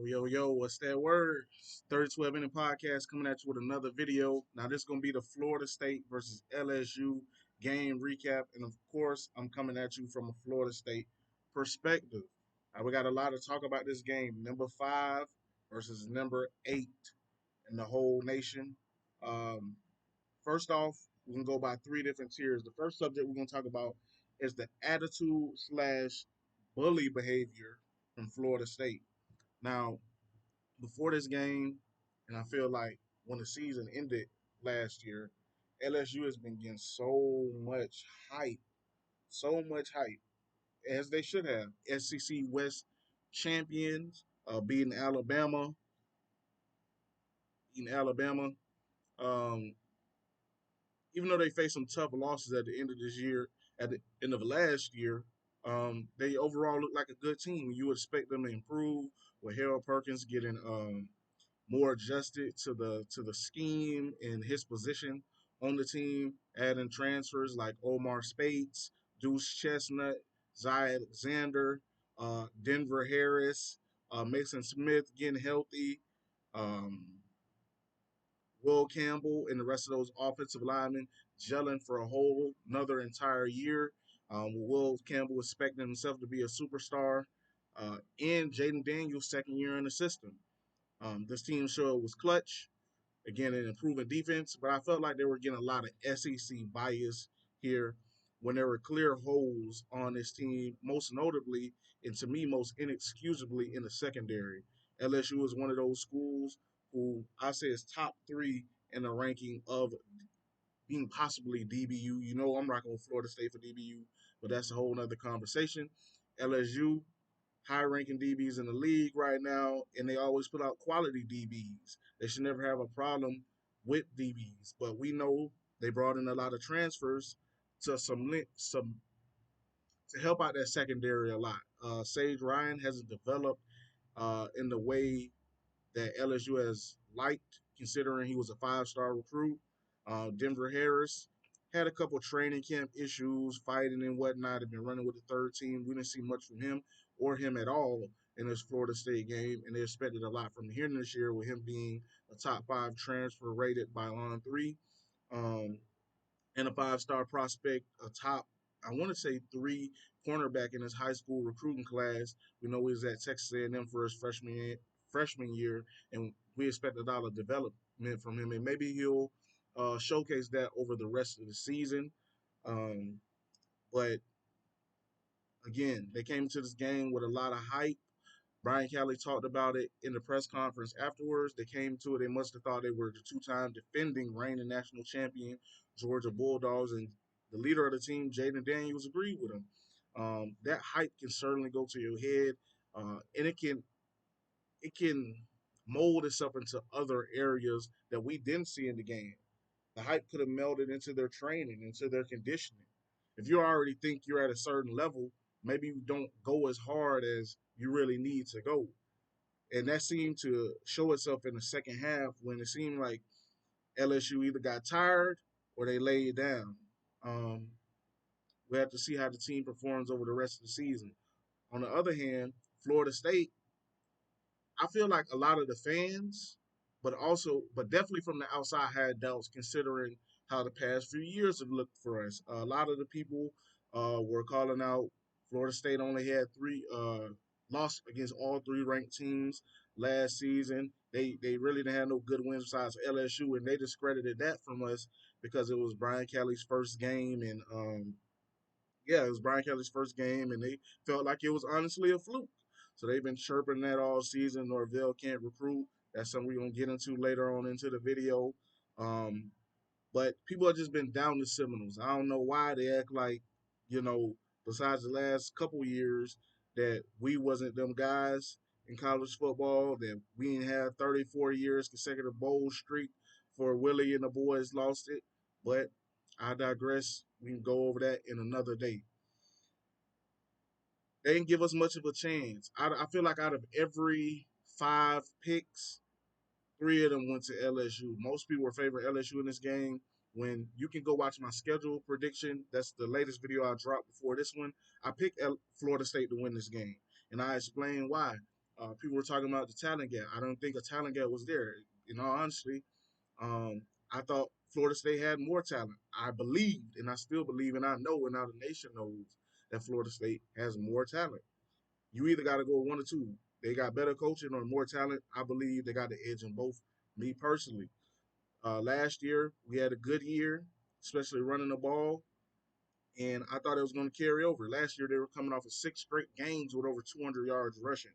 Yo, what's that word? 3012 Inning Podcast coming at you with another video. Now, this is going to be the Florida State versus LSU game recap. And of course, I'm coming at you from a Florida State perspective. We got a lot to talk about this game. Number 5 versus number 8 in the whole nation. Um, First off, we can go by three different tiers. The first subject we're going to talk about is the attitude slash bully behavior from Florida State. Now, before this game, and I feel like when the season ended last year, LSU has been getting so much hype, as they should have. SEC West champions, beating Alabama. Um, Even though they faced some tough losses at the end of this year, at the end of last year, they overall look like a good team. You would expect them to improve with Harold Perkins getting more adjusted to the scheme and his position on the team, adding transfers like Omar Spates, Deuce Chestnut, Zy Alexander, Denver Harris, Mason Smith getting healthy, um, Will Campbell, and the rest of those offensive linemen gelling for a whole another entire year. Will Campbell expecting himself to be a superstar, and Jaden Daniels' second year in the system. This team show was clutch, again, an improving defense, but I felt like they were getting a lot of SEC bias here when there were clear holes on this team, most notably, and to me, most inexcusably, in the secondary. LSU is one of those schools who I say is top three in the ranking of being possibly DBU. You know, I'm rocking with Florida State for DBU, but that's a whole nother conversation. LSU, high-ranking DBs in the league right now, and they always put out quality DBs. They should never have a problem with DBs, but we know they brought in a lot of transfers to some to help out that secondary a lot. Sage Ryan hasn't developed in the way that LSU has liked, considering he was a five-star recruit. Denver Harris had a couple training camp issues, fighting and whatnot, had been running with the third team. We didn't see much from him or him at all in this Florida State game, and they expected a lot from him this year with him being a top 5 transfer rated by On 3. Um, and a five-star prospect, a top, I want to say 3 cornerback in his high school recruiting class. We know he was at Texas A&M for his freshman year, and we expect a lot of development from him, and maybe he'll showcase that over the rest of the season. But again, they came to this game with a lot of hype. Brian Kelly talked about it in the press conference afterwards. They came to it. They must have thought they were the two-time defending reigning national champion Georgia Bulldogs, and the leader of the team, Jaden Daniels, agreed with him. That hype can certainly go to your head, and it can mold itself into other areas that we didn't see in the game. The hype could have melded into their training, into their conditioning. If you already think you're at a certain level, maybe you don't go as hard as you really need to go. And that seemed to show itself in the second half when it seemed like LSU either got tired or they laid down. Um, we have to see how the team performs over the rest of the season. On the other hand, Florida State, I feel like a lot of the fans, but definitely from the outside, had doubts considering how the past few years have looked for us. A lot of the people were calling out Florida State only had 3 lost against all 3 ranked teams last season. They really didn't have no good wins besides LSU, and they discredited that from us because it was Brian Kelly's first game, and yeah, it was Brian Kelly's first game, and they felt like it was honestly a fluke. So they've been chirping that all season. Norvell can't recruit. That's something we're gonna get into later on into the video. Um, but people have just been down the Seminoles. I don't know why they act like, you know, besides the last couple years, that we wasn't them guys in college football, that we didn't have 34 years consecutive bowl streak for Willie and the boys lost it. But I digress. We can go over that in another day. They didn't give us much of a chance. I feel like out of every 5 picks, 3 of them went to LSU. Most people were favoring LSU in this game. When you can go watch my schedule prediction, that's the latest video I dropped before this one. I picked Florida State to win this game, and I explained why. People were talking about the talent gap. I don't think a talent gap was there. In all honesty, um, I thought Florida State had more talent. I believed, and I still believe, and I know, and now the nation knows that Florida State has more talent. You either got to go one or two. They got better coaching or more talent. I believe they got the edge in both. Me personally, last year we had a good year, especially running the ball, and I thought it was going to carry over. Last year they were coming off of 6 straight games with over 200 yards rushing.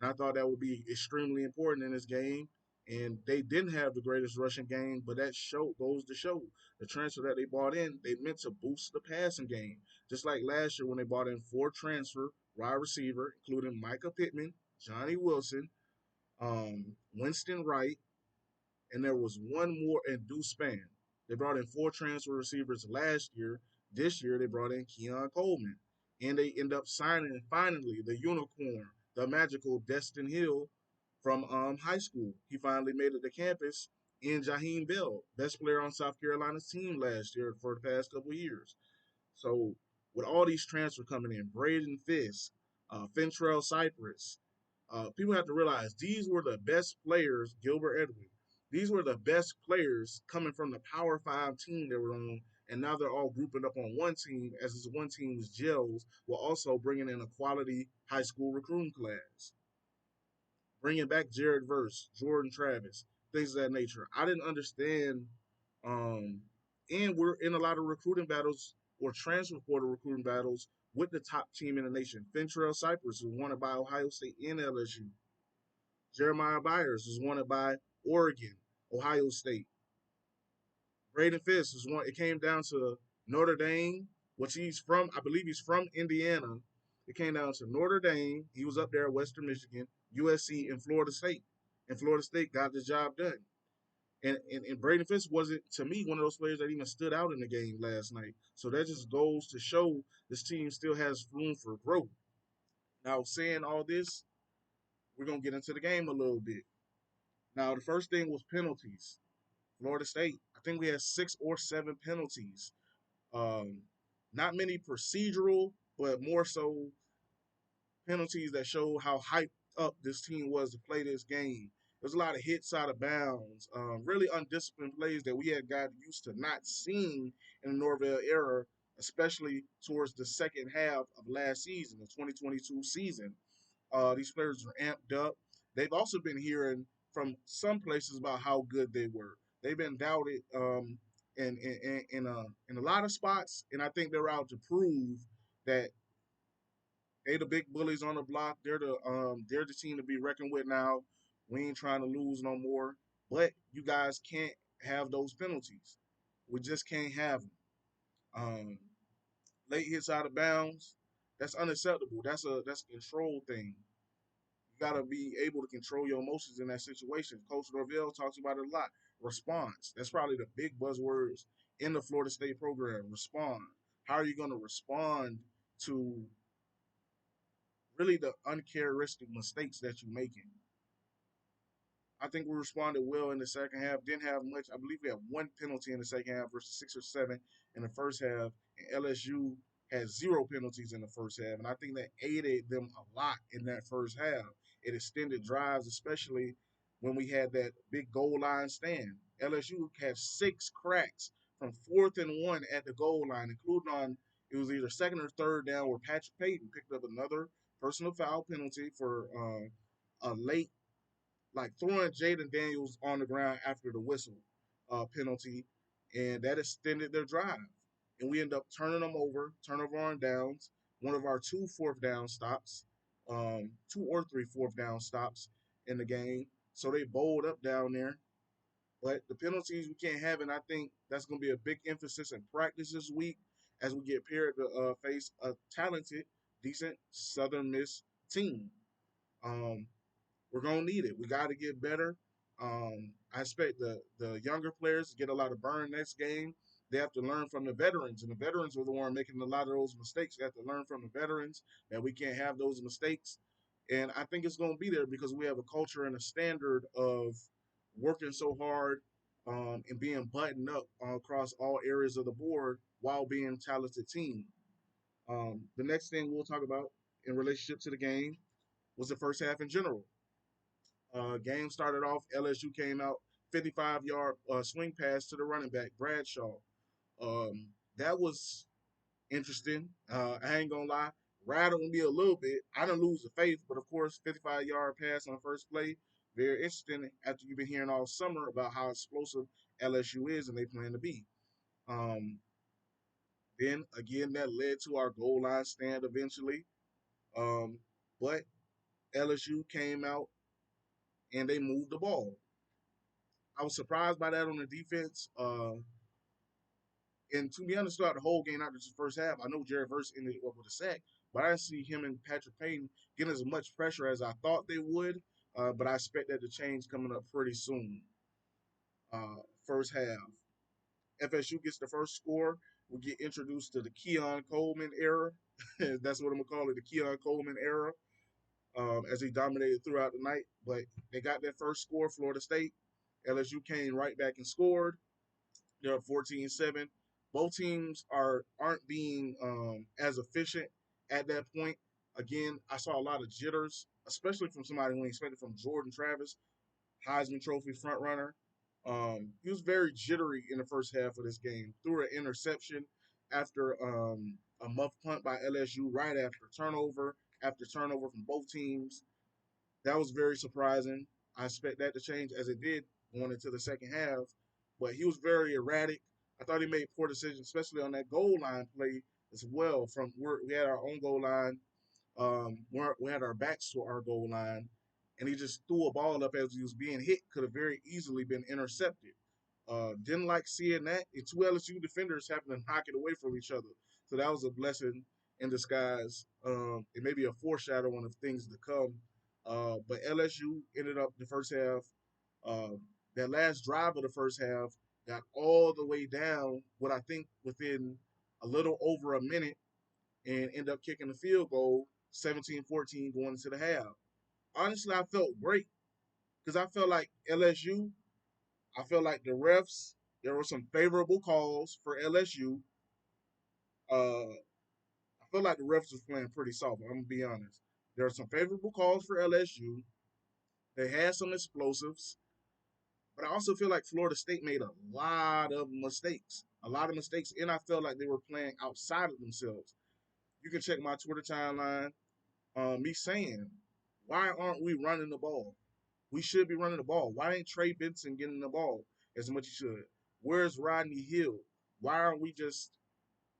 And I thought that would be extremely important in this game. And they didn't have the greatest rushing game, but that show goes to show the transfer that they bought in, they meant to boost the passing game. Just like last year when they bought in 4 transfer wide receiver, including Micah Pittman, Johnny Wilson, Winston Wright, and there was one more in Deuce Span. They brought in 4 transfer receivers last year. This year they brought in Keon Coleman. And they end up signing finally the unicorn, the magical Destin Hill from high school. He finally made it to campus in Jaheim Bell, best player on South Carolina's team last year for the past couple of years. So with all these transfers coming in, Braden Fisk, Fentrell Cypress, people have to realize these were the best players, Gilbert Edwin. These were the best players coming from the Power Five team they were on, and now they're all grouping up on one team as this one team's gels, while also bringing in a quality high school recruiting class, bringing back Jared Verse, Jordan Travis, things of that nature. I didn't understand, um, and we're in a lot of recruiting battles or transfer portal recruiting battles with the top team in the nation. Fentrell Cypress was wanted by Ohio State and LSU. Jeremiah Byers was wanted by Oregon, Ohio State. Braden Fisk was one. It came down to Notre Dame, which he's from. I believe he's from Indiana. It came down to Notre Dame. He was up there at Western Michigan, USC, and Florida State. And Florida State got the job done. And Braden Fisk wasn't, to me, one of those players that even stood out in the game last night. So that just goes to show this team still has room for growth. Now, saying all this, we're going to get into the game a little bit. Now, the first thing was penalties. Florida State, I think we had 6 or 7 penalties. Um, Not many procedural, but more so penalties that show how hyped up this team was to play this game. There's a lot of hits out of bounds, really undisciplined plays that we had got used to not seeing in the Norvell era, especially towards the second half of last season, the 2022 season. These players are amped up. They've also been hearing from some places about how good they were. They've been doubted in a lot of spots, and I think they're out to prove that they the big bullies on the block. They're the team to be reckoned with now. We ain't trying to lose no more. But you guys can't have those penalties. We just can't have them. Um, Late hits out of bounds. That's unacceptable. That's a control thing. You got to be able to control your emotions in that situation. Coach Norvell talks about it a lot. Response. That's probably the big buzzwords in the Florida State program. Respond. How are you going to respond to really the uncharacteristic mistakes that you're making? I think we responded well in the second half. Didn't have much. I believe we had 1 penalty in the second half versus 6 or 7 in the first half. And LSU had 0 penalties in the first half. And I think that aided them a lot in that first half. It extended drives, especially when we had that big goal line stand. LSU had 6 cracks from 4th and 1 at the goal line, including on it was either second or third down where Patrick Payton picked up another personal foul penalty for a late like throwing Jaden Daniels on the ground after the whistle penalty, and that extended their drive. And we end up turning them over, turnover on downs. One of our 2 4th down stops, 2 or 3 4th down stops in the game. So they bowled up down there. But the penalties we can't have, and I think that's going to be a big emphasis in practice this week as we get paired to face a talented, decent Southern Miss team. Um, we're gonna need it. We got to get better. I expect the younger players to get a lot of burn next game. They have to learn from the veterans, and the veterans are the one making a lot of those mistakes. They have to learn from the veterans that we can't have those mistakes. And I think it's going to be there because we have a culture and a standard of working so hard and being buttoned up across all areas of the board while being a talented team. The next thing we'll talk about in relationship to the game was the first half in general. Game started off. LSU came out 55-yard swing pass to the running back Bradshaw. That was interesting. I ain't gonna lie, rattled me a little bit. I didn't lose the faith, but of course, 55-yard pass on the first play, very interesting. After you've been hearing all summer about how explosive LSU is and they plan to be. Um, then again, that led to our goal line stand eventually. Um, but LSU came out and they moved the ball. I was surprised by that on the defense. And to be honest, throughout the whole game, not just the first half, I know Jared Verse ended up with a sack, but I didn't see him and Patrick Payne getting as much pressure as I thought they would. But I expect that to change coming up pretty soon. First half, FSU gets the first score. We get introduced to the Keon Coleman era. That's what I'm gonna call it, the Keon Coleman era, as he dominated throughout the night. But they got that first score, Florida State. LSU came right back and scored. They're up 14-7. Both teams aren't being as efficient at that point. Again, I saw a lot of jitters, especially from somebody we expected from Jordan Travis, Heisman Trophy front runner. He was very jittery in the first half of this game. Threw an interception after a muff punt by LSU right after turnover from both teams. That was very surprising. I expect that to change as it did going into the second half. But he was very erratic. I thought he made poor decisions, especially on that goal line play as well. From where we had our own goal line, we had our backs to our goal line, and he just threw a ball up as he was being hit. Could have very easily been intercepted. Didn't like seeing that. And two LSU defenders happened to knock it away from each other. So that was a blessing in disguise. It may be a foreshadowing of things to come. But LSU ended up the first half. Uh, that last drive of the first half got all the way down, what I think within a little over a minute, and ended up kicking the field goal 17-14 going into the half. Honestly, I felt great because I felt like LSU, I felt like the refs, there were some favorable calls for LSU. I feel like the refs was playing pretty soft. I'm gonna be honest. There are some favorable calls for LSU. They had some explosives, but I also feel like Florida State made a lot of mistakes. A lot of mistakes, and I felt like they were playing outside of themselves. You can check my Twitter timeline. Me saying, why aren't we running the ball? We should be running the ball. Why ain't Trey Benson getting the ball as much as he should? Where's Rodney Hill? Why aren't we just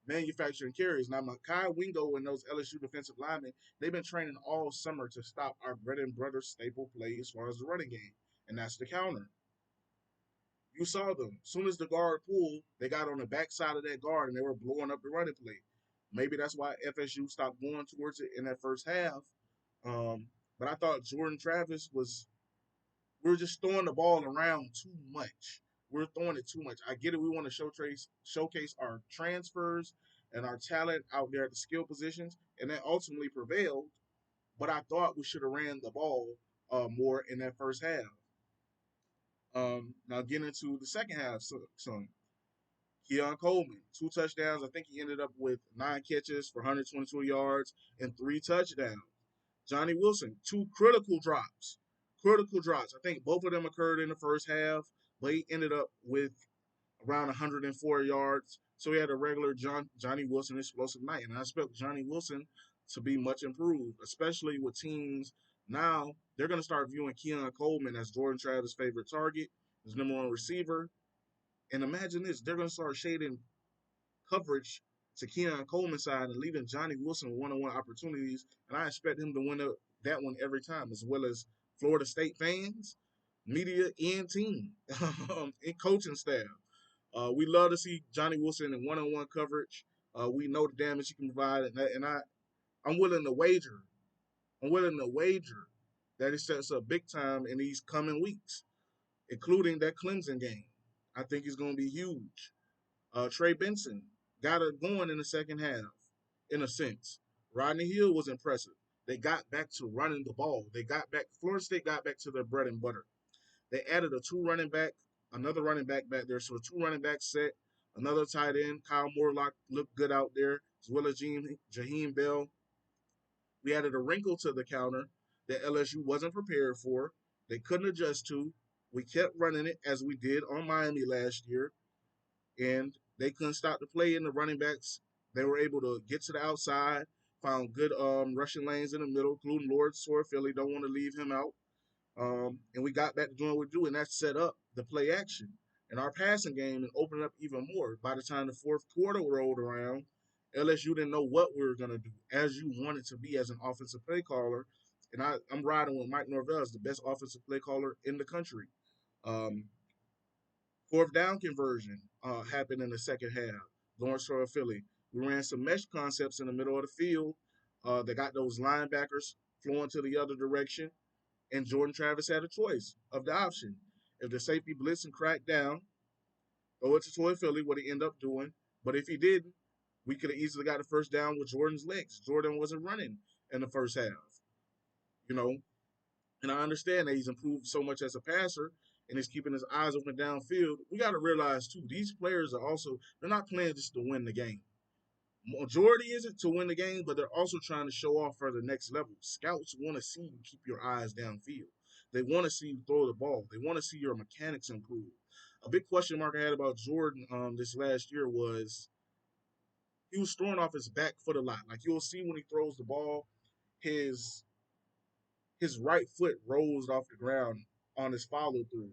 manufacturing carries? Now, Makai Wingo and those LSU defensive linemen, they've been training all summer to stop our bread and butter staple play as far as the running game, and that's the counter. You saw them. As soon as the guard pulled, they got on the backside of that guard and they were blowing up the running play. Maybe that's why FSU stopped going towards it in that first half. But I thought Jordan Travis was, we were just throwing the ball around too much. We're throwing it too much. I get it. We want to showcase our transfers and our talent out there at the skill positions, and that ultimately prevailed. But I thought we should have ran the ball more in that first half. Now getting into the second half, some Keon Coleman, 2 touchdowns. I think he ended up with 9 catches for 122 yards and 3 touchdowns. Johnny Wilson, 2 critical drops. Critical drops. I think both of them occurred in the first half, but he ended up with around 104 yards. So he had a regular Johnny Wilson explosive night. And I expect Johnny Wilson to be much improved, especially with teams now. They're going to start viewing Keon Coleman as Jordan Travis' favorite target, his number one receiver. And imagine this, they're going to start shading coverage to Keon Coleman's side and leaving Johnny Wilson one-on-one opportunities. And I expect him to win that one every time, as well as Florida State fans, media, and team, and coaching staff. We love to see Johnny Wilson in one-on-one coverage. We know the damage he can provide, I'm willing to wager. I'm willing to wager that it sets up big time in these coming weeks, including that Clemson game. I think it's going to be huge. Trey Benson got it going in the second half, in a sense. Rodney Hill was impressive. They got back to running the ball. Florida State got back to their bread and butter. They added another running back back there. So a 2 running back set, another tight end. Kyle Morlock looked good out there, as well as Jaheim Bell. We added a wrinkle to the counter. that LSU wasn't prepared for. They couldn't adjust to. We kept running it as we did on Miami last year, and they couldn't stop the play. And the running backs, they were able to get to the outside, found good rushing lanes in the middle, including Lord Sore Philly. Don't want to leave him out. And we got back to doing what we do, and that set up the play action and our passing game and opened up even more. By the time the fourth quarter rolled around, LSU didn't know what we were going to do, as you wanted to be as an offensive play caller. And I'm riding with Mike Norvell as the best offensive play caller in the country. Um, Fourth down conversion happened in the second half. Lawrence for Philly. We ran some mesh concepts in the middle of the field. They got those linebackers flowing to the other direction, and Jordan Travis had a choice of the option. If the safety blitz and crack down, throw it to Toy Philly, what he ended up doing. But if he didn't, we could have easily got the first down with Jordan's legs. Jordan wasn't running in the first half, you know. And I understand that he's improved so much as a passer and he's keeping his eyes open downfield. We got to realize too, these players are also they're not playing just to win the game. Majority is it to win the game, but they're also trying to show off for the next level. Scouts want to see you keep your eyes downfield. They want to see you throw the ball. They want to see your mechanics improve. A big question mark I had about Jordan this last year was he was throwing off his back foot a lot. Like you'll see when he throws the ball, his his right foot rolls off the ground on his follow through.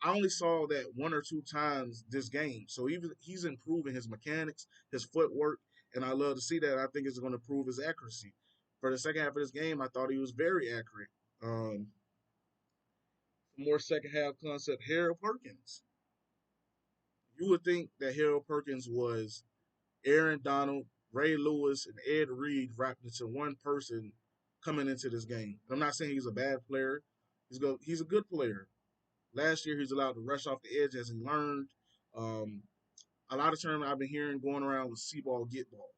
I only saw that one or two times this game. So he's improving his mechanics, his footwork, and I love to see that. I think it's going to improve his accuracy. For the second half of this game, I thought he was very accurate. Um, More second half concept, Harold Perkins. You would think that Harold Perkins was Aaron Donald, Ray Lewis, and Ed Reed wrapped into one person coming into this game. I'm not saying he's a bad player. He's a good player. Last year, he was allowed to rush off the edge as he learned. Um, a lot of terms I've been hearing going around with see ball, get ball.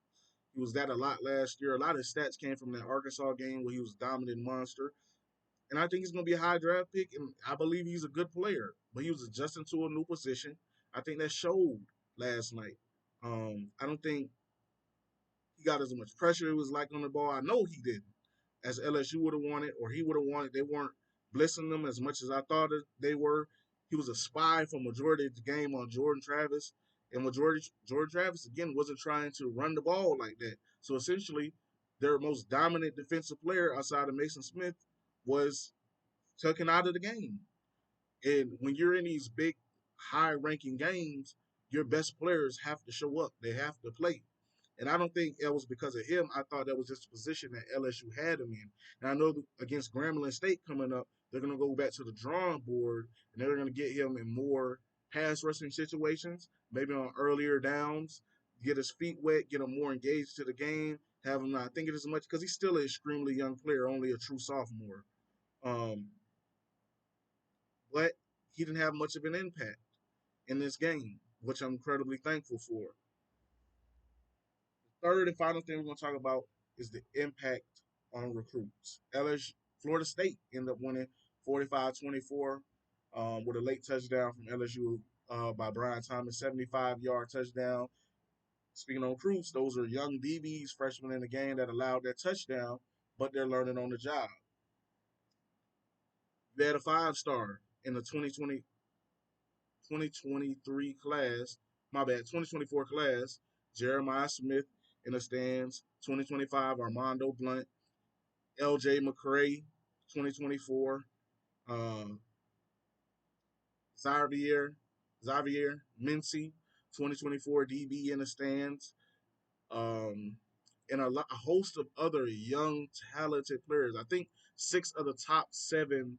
He was that a lot last year. A lot of his stats came from that Arkansas game where he was a dominant monster. And I think he's going to be a high draft pick, and I believe he's a good player. But he was adjusting to a new position. I think that showed last night. I don't think he got as much pressure it was like on the ball. I know he didn't, as LSU would have wanted, or he would have wanted. They weren't blitzing them as much as I thought they were. He was a spy for majority of the game on Jordan Travis, and majority Jordan Travis again wasn't trying to run the ball like that. So essentially, their most dominant defensive player outside of Mason Smith was taken out of the game. And when you're in these big, high-ranking games, your best players have to show up. They have to play. And I don't think it was because of him. I thought that was just a position that LSU had him in. And I know against Grambling State coming up, they're going to go back to the drawing board and they're going to get him in more pass rushing situations, maybe on earlier downs, get his feet wet, get him more engaged to the game, have him not thinking as much because he's still an extremely young player, only a true sophomore. Um, but he didn't have much of an impact in this game, which I'm incredibly thankful for. Third and final thing we're going to talk about is the impact on recruits. LSU, Florida State ended up winning 45-24 with a late touchdown from LSU by Brian Thomas, 75-yard touchdown. Speaking of recruits, those are young DBs, freshmen in the game that allowed that touchdown, but they're learning on the job. You had a five-star in the 2023 class, my bad, 2024 class, Jeremiah Smith in the stands, 2025 Armando Blunt, LJ McCray, 2024, um, Xavier, Xavier Mincy, 2024 DB in the stands, um, and a host of other young, talented players. I think 6 of the top 7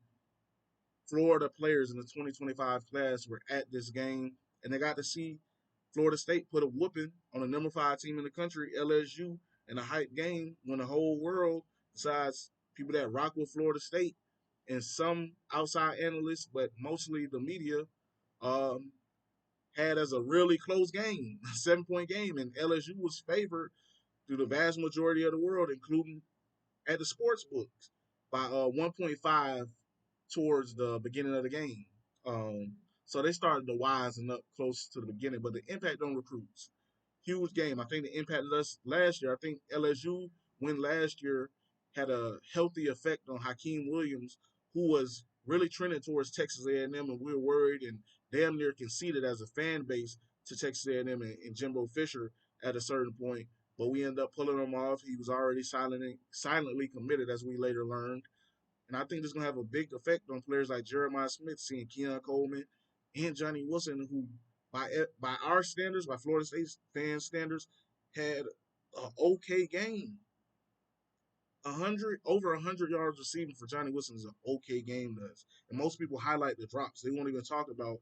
Florida players in the 2025 class were at this game, and they got to see Florida State put a whooping on the number 5 team in the country, LSU, in a hype game when the whole world, besides people that rock with Florida State and some outside analysts, but mostly the media, um, had as a really close game, a 7-point game, and LSU was favored through the vast majority of the world, including at the sports books, by 1.5 towards the beginning of the game. Um, so they started to wisen up close to the beginning, but the impact on recruits, huge game. I think the impact us last year. I think LSU win last year. had a healthy effect on Hakeem Williams, who was really trending towards Texas A&M, and we were worried and damn near conceded as a fan base to Texas A&M and Jimbo Fisher at a certain point. But we ended up pulling him off. He was already silently committed, as we later learned. And I think this is going to have a big effect on players like Jeremiah Smith, seeing Keon Coleman and Johnny Wilson, who, by our standards, by Florida State fan standards, had an okay game. 100 yards receiving for Johnny Wilson is an okay game to us. And most people highlight the drops. They won't even talk about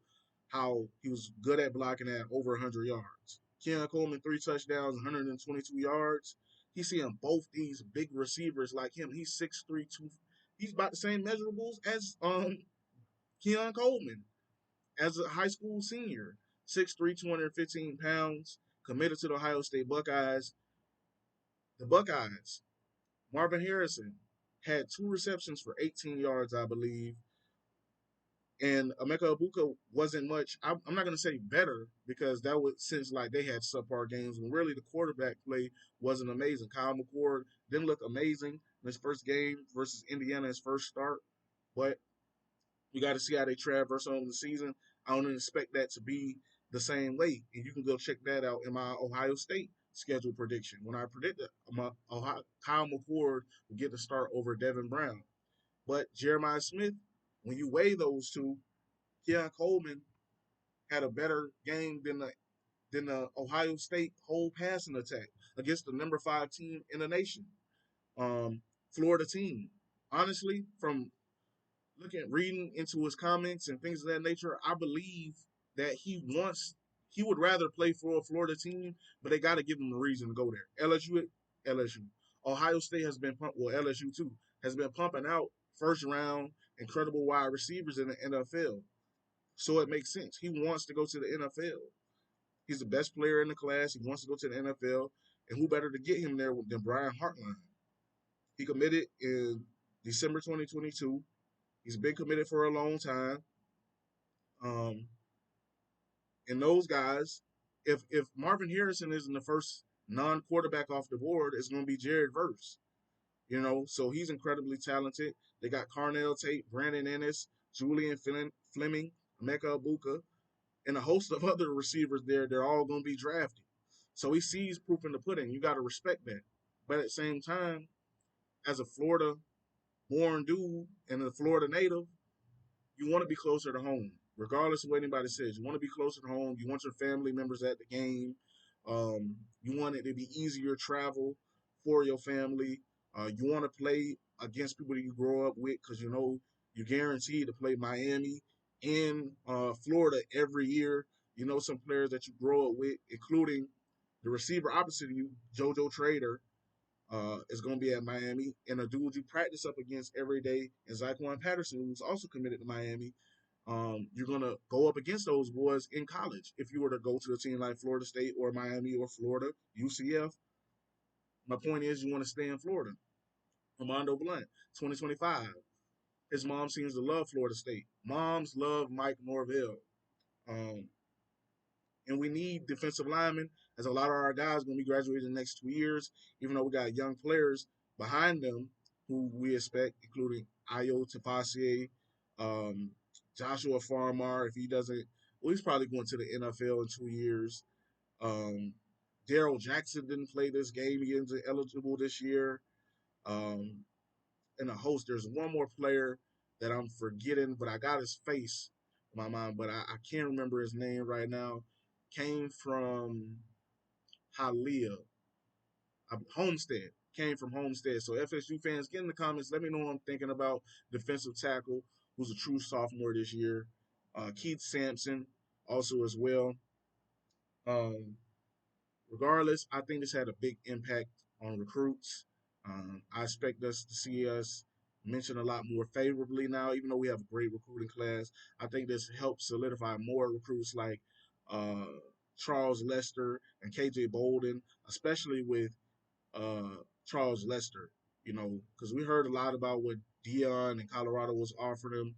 how he was good at blocking at over 100 yards. Keon Coleman, 3 touchdowns, 122 yards. He's seeing both these big receivers like him. He's 6'3", he's about the same measurables as Keon Coleman as a high school senior. 6'3", 215 pounds, committed to the Ohio State Buckeyes. The Buckeyes, Marvin Harrison had 2 receptions for 18 yards, I believe. And Emeka Ibuka wasn't much. I'm not going to say better because that was since like they had subpar games when really the quarterback play wasn't amazing. Kyle McCord didn't look amazing in his first game versus Indiana, his first start. But we got to see how they traverse on the season. I don't expect that to be the same way. And you can go check that out in my Ohio State schedule prediction. When I predicted Kyle McCord would get the start over Devin Brown. But Jeremiah Smith, when you weigh those two, Keon Coleman had a better game than the Ohio State whole passing attack against the number 5 team in the nation, Florida team. Honestly, from reading into his comments and things of that nature, I believe that he would rather play for a Florida team, but they got to give him a reason to go there. LSU, Ohio State has been LSU too has been pumping out first round incredible wide receivers in the NFL, so it makes sense. He wants to go to the NFL. He's the best player in the class. He wants to go to the NFL, and who better to get him there than Brian Hartline? He committed in December 2022. He's been committed for a long time. Um, and those guys, if Marvin Harrison isn't the first non-quarterback off the board, it's going to be Jared Verse. So he's incredibly talented. They got Carnell Tate, Brandon Ennis, Julian Fleming, Emeka Ibuka, and a host of other receivers there. They're all going to be drafted. So he sees proof in the pudding. You got to respect that. But at the same time, as a Florida-born dude and a Florida native, you want to be closer to home, regardless of what anybody says. You want to be closer to home. You want your family members at the game. You want it to be easier travel for your family. You want to play against people that you grow up with because you're guaranteed to play Miami and Florida every year. You know some players that you grow up with, including the receiver opposite of you, JoJo Trader, is going to be at Miami, and a dude you practice up against every day is Zyquan Patterson, who's also committed to Miami. You're going to go up against those boys in college if you were to go to a team like Florida State or Miami or Florida, UCF. My point is you want to stay in Florida. Armando Blunt, 2025. His mom seems to love Florida State. Moms love Mike Norvell. Um, and we need defensive linemen, as a lot of our guys are going to be graduating in the next 2 years, even though we got young players behind them who we expect, including Ayo Tafasier, um, Joshua Farmar, if he doesn't, well, he's probably going to the NFL in 2 years. Um, Daryl Jackson didn't play this game. He isn't eligible this year. Um, and a host. There's one more player that I'm forgetting, but I got his face in my mind, but I can't remember his name right now. Came from Hialeah, Homestead. Came from Homestead. So FSU fans, get in the comments. Let me know who I'm thinking about. Defensive tackle, who's a true sophomore this year. Keith Sampson, also as well. Um, Regardless, I think this had a big impact on recruits. I expect us to see us mentioned a lot more favorably now, even though we have a great recruiting class. I think this helps solidify more recruits like uh, Charles Lester and KJ Bolden, especially with Charles Lester, because we heard a lot about what Dion and Colorado was offering him,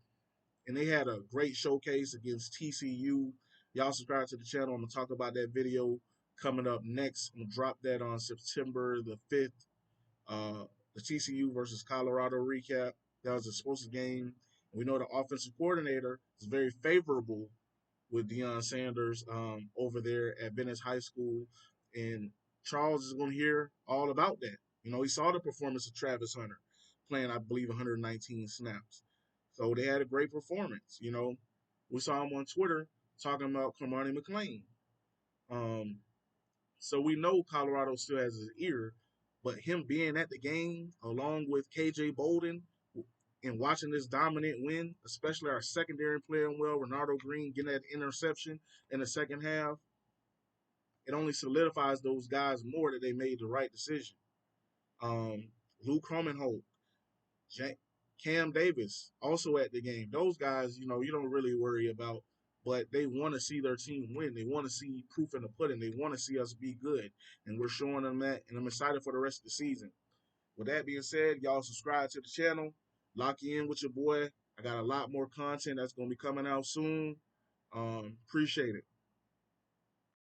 and they had a great showcase against TCU. Y'all subscribe to the channel. I'm going to talk about that video coming up next. I'm going to drop that on September the 5th. the TCU versus Colorado recap. That was a supposed game. We know the offensive coordinator is very favorable with Deion Sanders over there at Venice High School, and Charles is going to hear all about that. You know, he saw the performance of Travis Hunter playing, I believe, 119 snaps. So they had a great performance. You know, we saw him on Twitter talking about Cormani McLean. Um, so we know Colorado still has his ear, but him being at the game along with KJ Bolden and watching this dominant win, especially our secondary playing well, Renardo Green getting that interception in the second half, it only solidifies those guys more that they made the right decision. Um, Luke Cromenholt, Cam Davis, also at the game. Those guys, you know, you don't really worry about, but they want to see their team win. They want to see proof in the pudding. They want to see us be good, and we're showing them that. And I'm excited for the rest of the season. With that being said, y'all subscribe to the channel. Lock you in with your boy. I got a lot more content that's going to be coming out soon. Appreciate it.